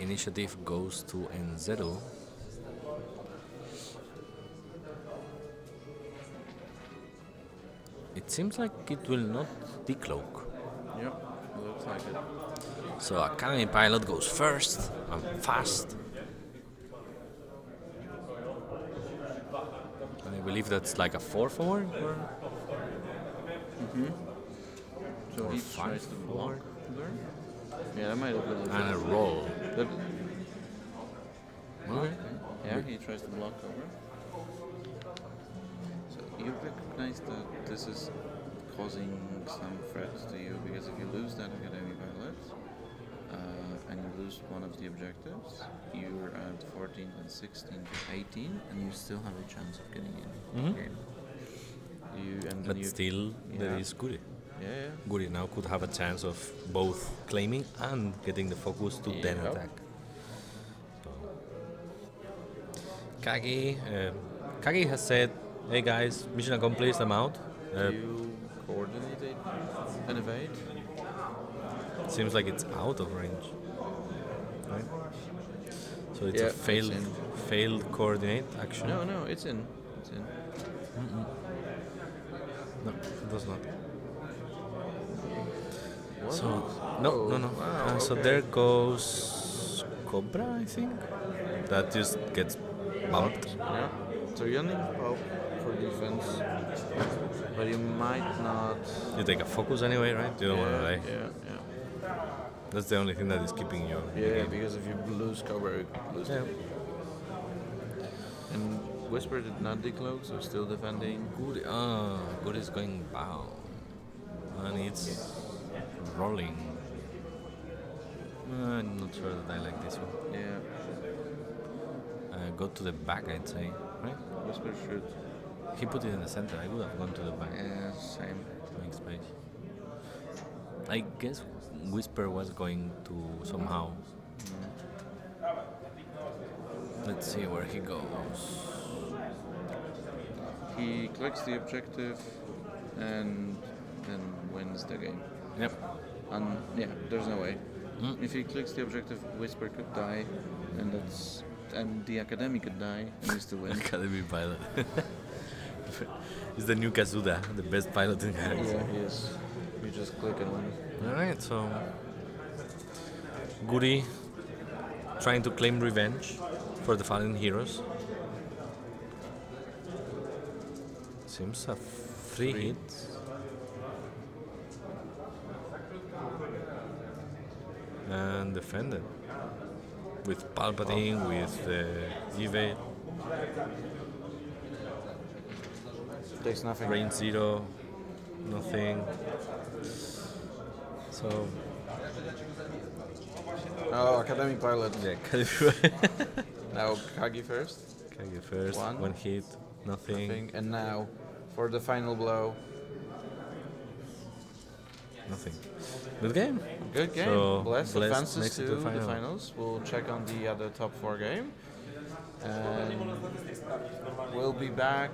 Initiative goes to Enzeru. It seems like it will not decloak. Yep, looks like it. So Academy Pilot goes first and fast. And I believe that's like a 4 forward or So Or he five tries to block forward. there. Yeah, that might have been and a roll. But, Okay. yeah, he tries to block over. So you recognize that this is causing some threats to you, because if you lose that Academy Pilot, and you lose one of the objectives, you're at 14 and 16 to 18, and you still have a chance of getting in the game. And then But still, there Yeah. is Guri. yeah. Guri now could have a chance of both claiming and getting the focus to then Yep. attack. So, Kagi has said, "Hey guys, mission accomplished. I'm out." Do you coordinate it and evade? Seems like it's out of range. Right? So it's Yeah, a failed it's in. failed coordinate action. No, it's in. It's in. No, it does not. What? So no. Wow, So okay. there goes Cobra, I think. That just gets bumped. Yeah. So you only pulp for defense, but you might not. You take a focus anyway, right? You don't want to die. Yeah. That's the only thing that is keeping you. in the Yeah, game. because if you lose cover, you lose. Yeah. And Whisper did not decloak, so still defending. Good is going bow. And it's rolling. I'm not sure that I like this one. Yeah. Go to the back, I'd say, right? Whisper should. He put it in the center. I would have gone to the back. Yeah, same. To make space. I guess Whisper was going to somehow. Let's see where he goes. He clicks the objective and then wins the game. Yep. And yeah, there's no way. If he clicks the objective, Whisper could die, and the Academy could die, and he still wins. Academy pilot. He's the new Kazuda, the best pilot in Galaxy. Yeah, he is. You just click and win. Alright, so Guri trying to claim revenge for the fallen heroes. Seems a free hit. And defended with Palpatine, with Eve, Takes nothing. Range 0, nothing. So Oh, Academy pilot. yeah, Now Kagi first. Kage first, One. one hit, nothing. And now for the final blow. Nothing. Good game. Good game. So, Bless Bless advances makes to it to the final. finals. We'll check on the other top 4 game. And we'll be back